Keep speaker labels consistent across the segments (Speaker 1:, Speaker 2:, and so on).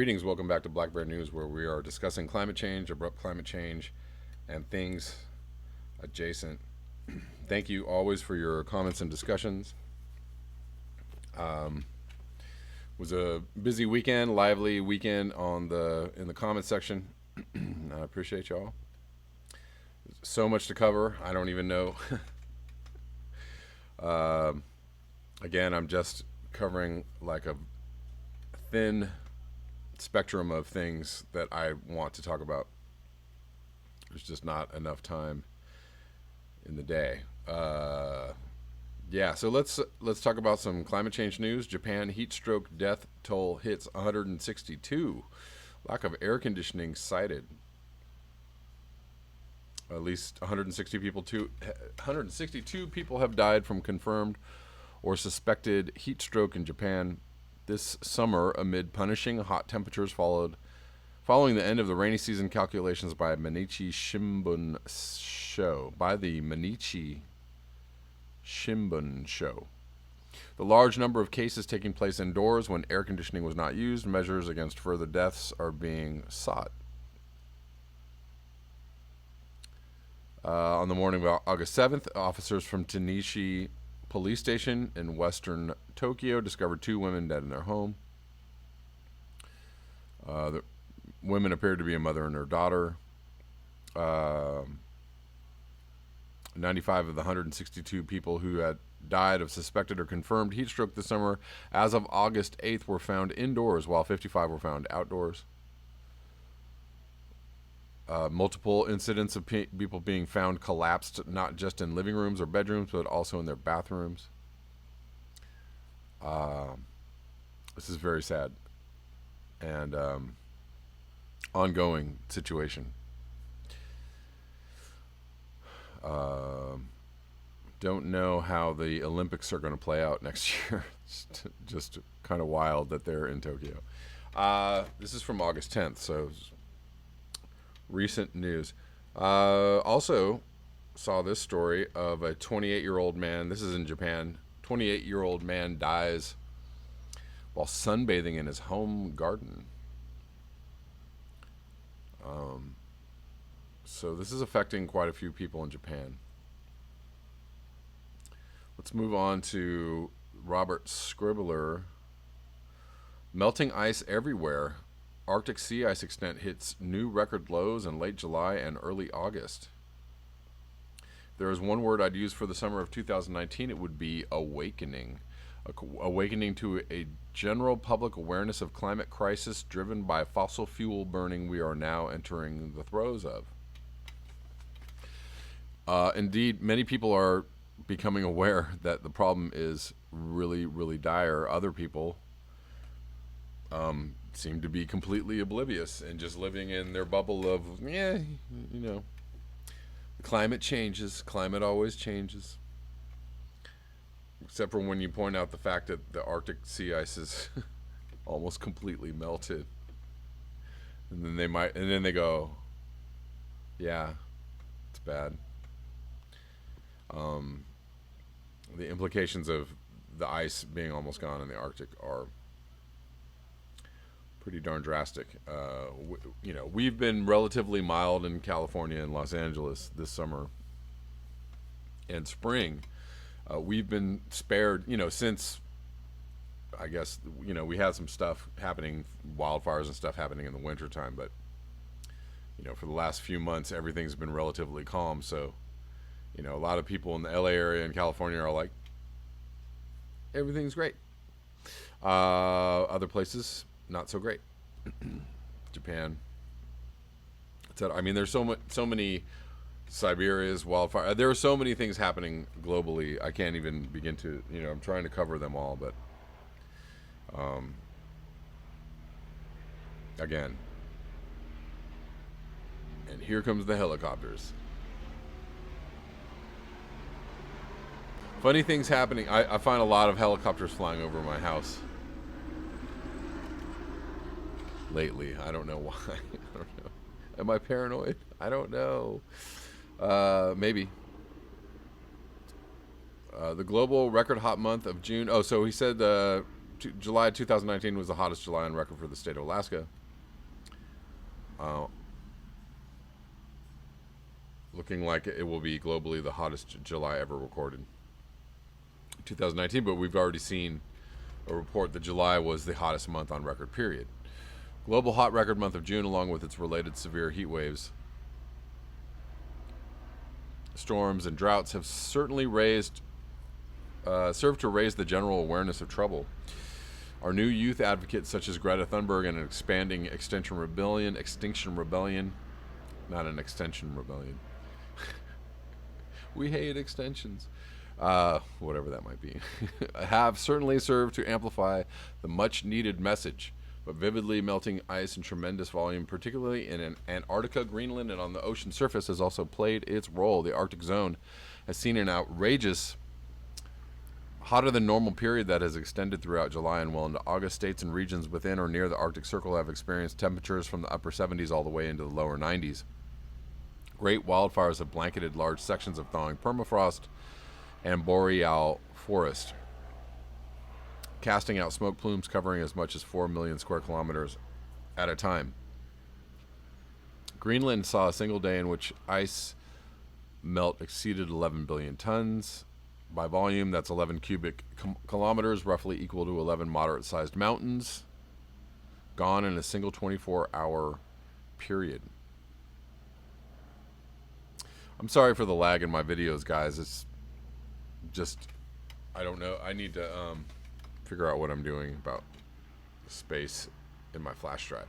Speaker 1: Greetings, welcome back to Black Bear News, where we are discussing climate change, abrupt climate change, and things adjacent. Thank you always for your comments and discussions. Was a busy weekend, lively weekend in the comments section. I appreciate y'all. So much to cover. I don't even know. Again, I'm just covering like a thin spectrum of things that I want to talk about. There's just not enough time in the day. So let's talk about some climate change news. Japan heat stroke death toll hits 162. Lack of air conditioning cited. At least 162 people have died from confirmed or suspected heat stroke in Japan this summer amid punishing hot temperatures following the end of the rainy season, calculations by the Mainichi Shimbun show. The large number of cases taking place indoors when air conditioning was not used, measures against further deaths are being sought. On the morning of August 7th, officers from Tenishi Police Station in western Tokyo discovered 2 women dead in their home. The women appeared to be a mother and her daughter. 95 of the 162 people who had died of suspected or confirmed heat stroke this summer as of August 8th were found indoors, while 55 were found outdoors. Multiple incidents of people being found collapsed, not just in living rooms or bedrooms, but also in their bathrooms. This is very sad and ongoing situation. Don't know how the Olympics are going to play out next year. Just kind of wild that they're in Tokyo. This is from August 10th, so recent news. Also saw this story of a 28-year-old man. This is in Japan. 28-year-old man dies while sunbathing in his home garden. So this is affecting quite a few people in Japan. Let's move on to Robert Scribbler. Melting ice everywhere. Arctic sea ice extent hits new record lows in late July and early August. If there is one word I'd use for the summer of 2019, it would be awakening. Awakening to a general public awareness of climate crisis driven by fossil fuel burning we are now entering the throes of. Indeed, many people are becoming aware that the problem is really, really dire. Other people seem to be completely oblivious and just living in their bubble of, climate changes. Climate always changes. Except for when you point out the fact that the Arctic sea ice is almost completely melted. And then they go, yeah, it's bad. The implications of the ice being almost gone in the Arctic are pretty darn drastic. We've been relatively mild in California and Los Angeles this summer and spring. We've been spared, since, I guess, we had some stuff happening, wildfires and stuff happening in the wintertime, but, for the last few months, everything's been relatively calm. So, a lot of people in the LA area and California are like, everything's great. Other places, not so great. Japan, etc. I mean, there's so many Siberia's wildfire. There are so many things happening globally. I can't even begin to. I'm trying to cover them all, but again, and here comes the helicopters. Funny things happening. I find a lot of helicopters flying over my house lately. I don't know why. I don't know. Am I paranoid? I don't know. Maybe. The global record hot month of June. Oh, so he said July 2019 was the hottest July on record for the state of Alaska. Looking like it will be globally the hottest July ever recorded. 2019, but we've already seen a report that July was the hottest month on record, period. Global hot record month of June, along with its related severe heat waves, storms, and droughts, have certainly served to raise the general awareness of trouble. Our new youth advocates, such as Greta Thunberg and an expanding Extinction Rebellion, not an extension rebellion. We hate extensions. Whatever that might be, have certainly served to amplify the much-needed message. But vividly melting ice in tremendous volume, particularly in Antarctica, Greenland, and on the ocean surface, has also played its role. The Arctic zone has seen an outrageous, hotter than normal period that has extended throughout July and well into August. States and regions within or near the Arctic Circle have experienced temperatures from the upper 70s all the way into the lower 90s. Great wildfires have blanketed large sections of thawing permafrost and boreal forest, casting out smoke plumes covering as much as 4 million square kilometers at a time. Greenland saw a single day in which ice melt exceeded 11 billion tons. By volume, that's 11 cubic kilometers, roughly equal to 11 moderate-sized mountains, gone in a single 24-hour period. I'm sorry for the lag in my videos, guys. It's just, I don't know. I need to figure out what I'm doing about space in my flash drive.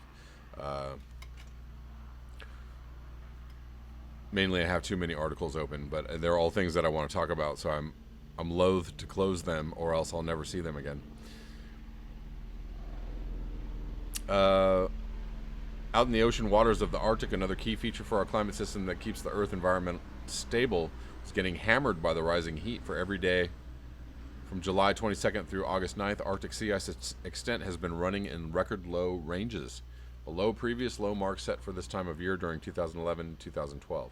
Speaker 1: Mainly I have too many articles open, but they're all things that I want to talk about, so I'm loath to close them, or else I'll never see them again. Out in the ocean waters of the Arctic, another key feature for our climate system that keeps the Earth environment stable is getting hammered by the rising heat. For every day from July 22nd through August 9th, Arctic sea ice extent has been running in record low ranges, below previous low marks set for this time of year during 2011 and 2012.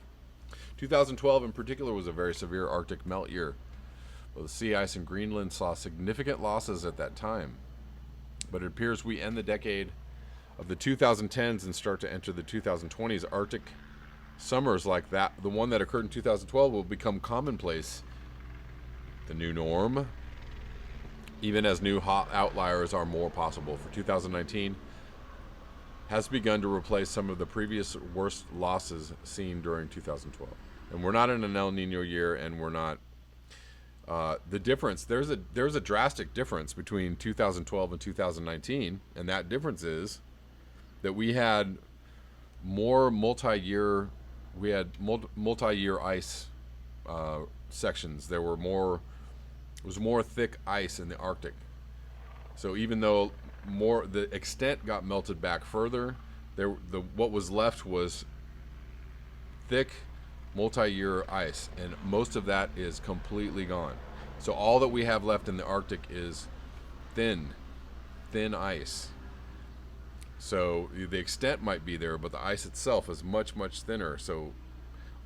Speaker 1: 2012 in particular was a very severe Arctic melt year. Well, the sea ice in Greenland saw significant losses at that time, but it appears we end the decade of the 2010s and start to enter the 2020s. Arctic summers like that, the one that occurred in 2012, will become commonplace, the new norm, even as new hot outliers are more possible. For 2019 has begun to replace some of the previous worst losses seen during 2012. And we're not in an El Nino year, and we're not the difference, there's a drastic difference between 2012 and 2019, and that difference is that we had more multi-year ice sections. There was more thick ice in the Arctic. So even though the extent got melted back further, what was left was thick multi-year ice, and most of that is completely gone. So all that we have left in the Arctic is thin ice. So the extent might be there, but the ice itself is much, much thinner. So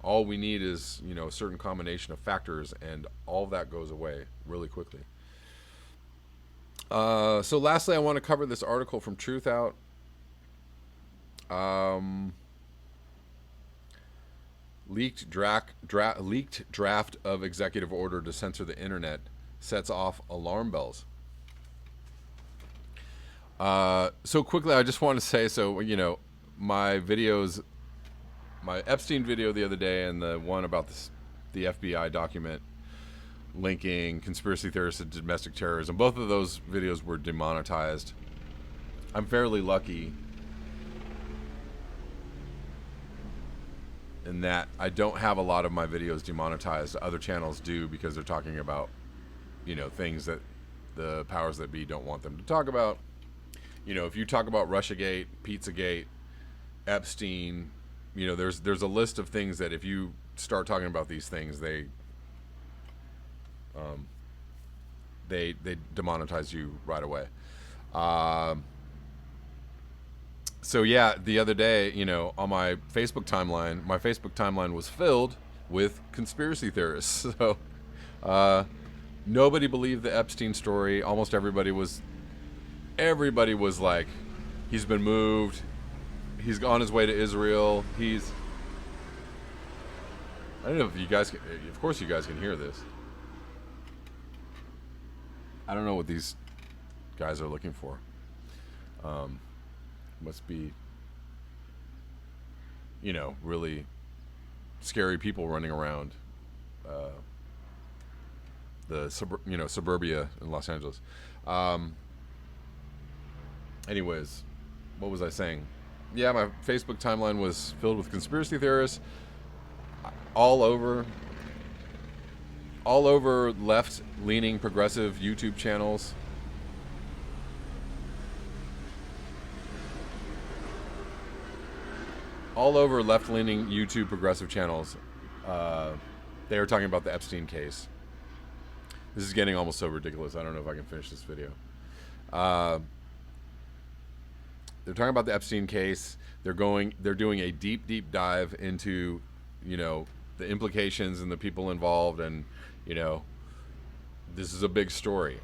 Speaker 1: all we need is, a certain combination of factors, and all of that goes away really quickly. So lastly, I want to cover this article from Truthout. Leaked draft of executive order to censor the internet sets off alarm bells. So quickly, I just want to say, my videos, my Epstein video the other day and the one about the FBI document linking conspiracy theorists to domestic terrorism, both of those videos were demonetized. I'm fairly lucky in that I don't have a lot of my videos demonetized. Other channels do, because they're talking about, things that the powers that be don't want them to talk about. If you talk about Russiagate, Pizzagate, Epstein, there's a list of things that if you start talking about these things, they demonetize you right away. So yeah, the other day, on my Facebook timeline was filled with conspiracy theorists. So nobody believed the Epstein story. Almost everybody was everybody was like, he's been moved. He's on his way to Israel. I don't know if you guys can, of course you guys can hear this. I don't know what these guys are looking for. Must be, really scary people running around suburbia in Los Angeles. Anyways, what was I saying? Yeah, my Facebook timeline was filled with conspiracy theorists all over left-leaning progressive YouTube channels. All over left-leaning YouTube progressive channels. They were talking about the Epstein case. This is getting almost so ridiculous. I don't know if I can finish this video. They're talking about the Epstein case. They're doing a deep dive into, the implications and the people involved, and this is a big story,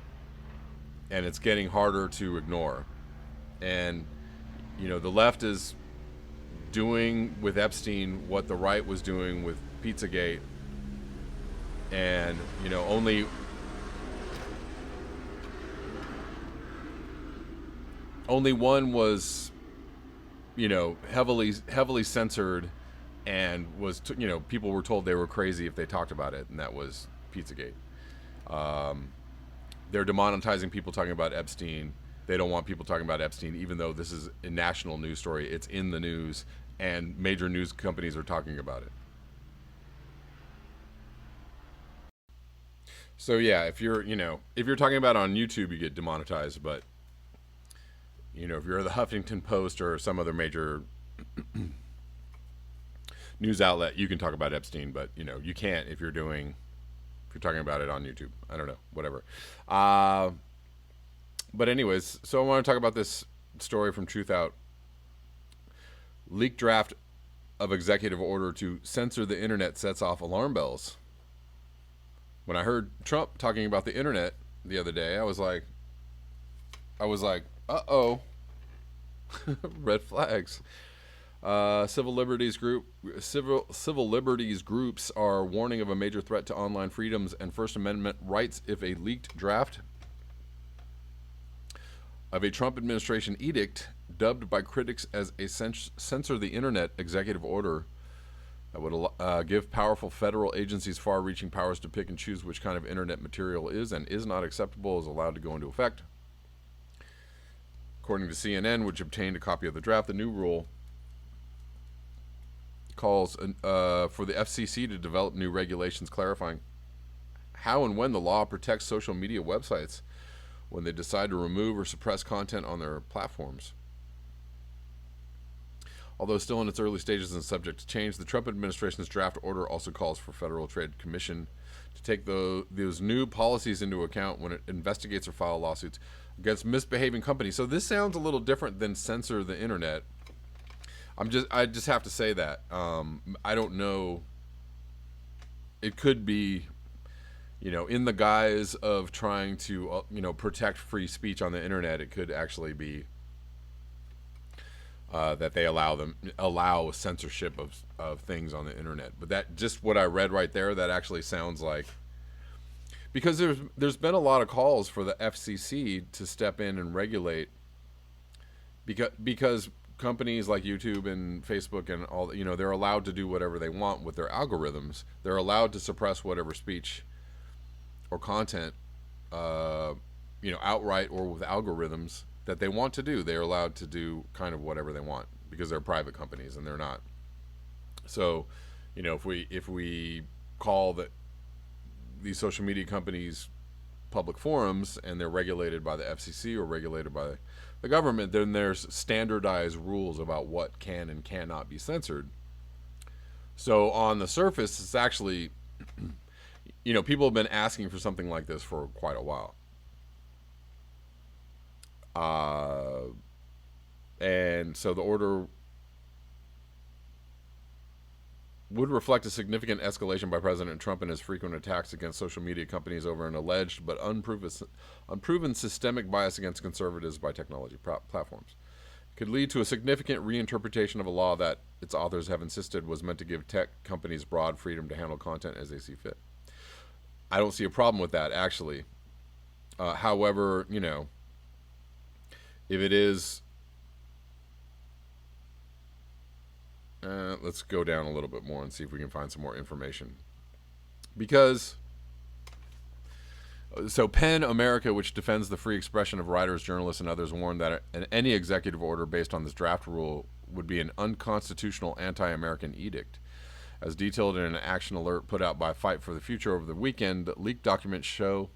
Speaker 1: and it's getting harder to ignore. And the left is doing with Epstein what the right was doing with Pizzagate, and only one was heavily censored, and was people were told they were crazy if they talked about it, and that was Pizzagate. They're demonetizing people talking about Epstein. They don't want people talking about Epstein, even though this is a national news story. It's in the news, and major news companies are talking about it. So yeah, if you're talking about it on YouTube, you get demonetized. But if you're the Huffington Post or some other major news outlet, you can talk about Epstein. But you can't if you're talking about it on YouTube. I don't know, whatever. But anyways, so I want to talk about this story from Truthout. Leaked draft of executive order to censor the internet sets off alarm bells. When I heard Trump talking about the internet the other day, I was like, uh-oh. Red flags. Civil liberties groups are warning of a major threat to online freedoms and First Amendment rights if a leaked draft of a Trump administration edict, dubbed by critics as a censor the internet executive order, that would give powerful federal agencies far-reaching powers to pick and choose which kind of internet material is and is not acceptable, is allowed to go into effect. According to CNN, which obtained a copy of the draft, the new rule calls for the FCC to develop new regulations clarifying how and when the law protects social media websites when they decide to remove or suppress content on their platforms. Although still in its early stages and subject to change, the Trump administration's draft order also calls for Federal Trade Commission to take those new policies into account when it investigates or files lawsuits against misbehaving companies. So this sounds a little different than censor the internet. I just have to say that. I don't know. It could be, in the guise of trying to, protect free speech on the internet, it could actually be that they allow censorship of things on the internet. But that, just what I read right there, that actually sounds like, because there's been a lot of calls for the FCC to step in and regulate, because companies like YouTube and Facebook and all, they're allowed to do whatever they want with their algorithms. They're allowed to suppress whatever speech or content, outright or with algorithms that they want to do. They're allowed to do kind of whatever they want because they're private companies and they're not. So, if we call these social media companies public forums and they're regulated by the FCC or regulated by the government, then there's standardized rules about what can and cannot be censored. So on the surface, it's actually, people have been asking for something like this for quite a while. And so the order would reflect a significant escalation by President Trump and his frequent attacks against social media companies over an alleged but unproven systemic bias against conservatives by technology platforms. It could lead to a significant reinterpretation of a law that its authors have insisted was meant to give tech companies broad freedom to handle content as they see fit. I don't see a problem with that, actually. However, if it is... let's go down a little bit more and see if we can find some more information. Because, so PEN America, which defends the free expression of writers, journalists, and others, warned that any executive order based on this draft rule would be an unconstitutional anti-American edict. As detailed in an action alert put out by Fight for the Future over the weekend, leaked documents show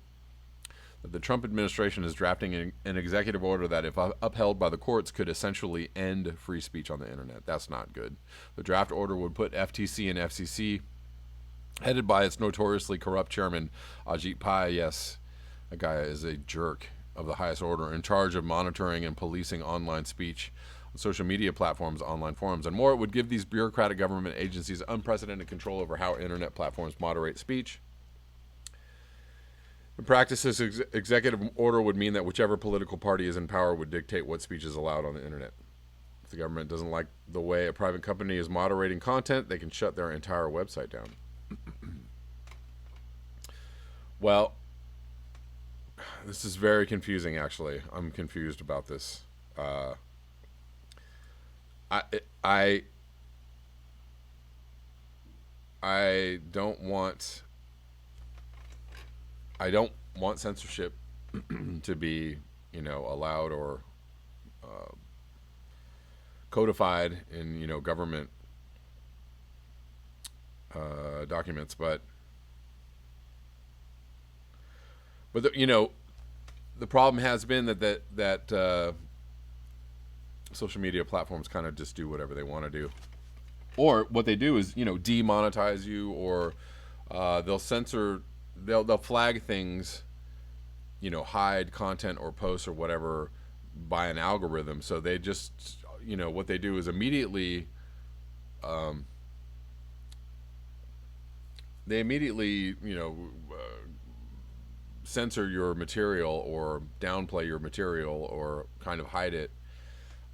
Speaker 1: that the Trump administration is drafting an executive order that, if upheld by the courts, could essentially end free speech on the internet. That's not good. The draft order would put FTC and FCC, headed by its notoriously corrupt chairman, Ajit Pai, yes, that guy is a jerk of the highest order, in charge of monitoring and policing online speech, social media platforms, online forums, and more. It would give these bureaucratic government agencies unprecedented control over how internet platforms moderate speech. In practice, this executive order would mean that whichever political party is in power would dictate what speech is allowed on the internet. If the government doesn't like the way a private company is moderating content, they can shut their entire website down. Well, this is very confusing, actually. I'm confused about this. I don't want censorship to be, allowed or codified in, government documents, but the problem has been that social media platforms kind of just do whatever they want to do, or what they do is demonetize you, or they'll censor. They'll flag things, hide content or posts or whatever by an algorithm. So they just, what they do is immediately, censor your material or downplay your material or kind of hide it.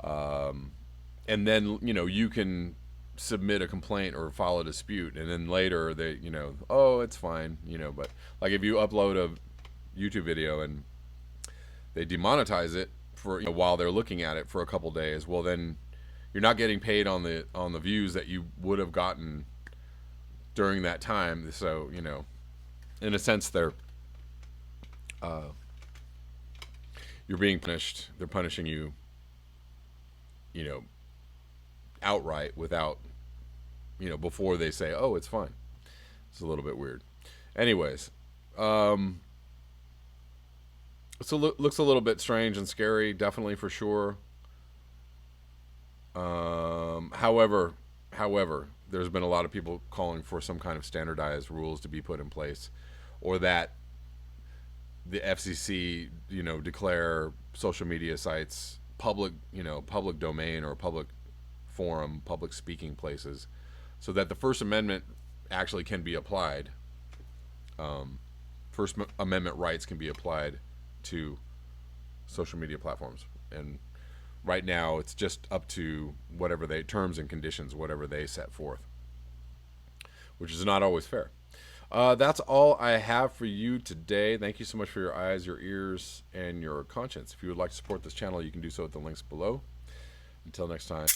Speaker 1: And then, you can submit a complaint or file a dispute, and then later they, oh, it's fine, but like if you upload a YouTube video and they demonetize it for, while they're looking at it for a couple days, well, then you're not getting paid on the views that you would have gotten during that time. So, in a sense, they're you're being punished. They're punishing you, outright without, before they say, oh, it's fine. It's a little bit weird. Anyways, so looks a little bit strange and scary, definitely, for sure. However, there's been a lot of people calling for some kind of standardized rules to be put in place, or that the FCC, declare social media sites public domain or public forum, public speaking places, so that the First Amendment actually can be applied. First Amendment rights can be applied to social media platforms. And right now it's just up to whatever terms and conditions, whatever they set forth, which is not always fair. That's all I have for you today. Thank you so much for your eyes, your ears, and your conscience. If you would like to support this channel, you can do so at the links below. Until next time.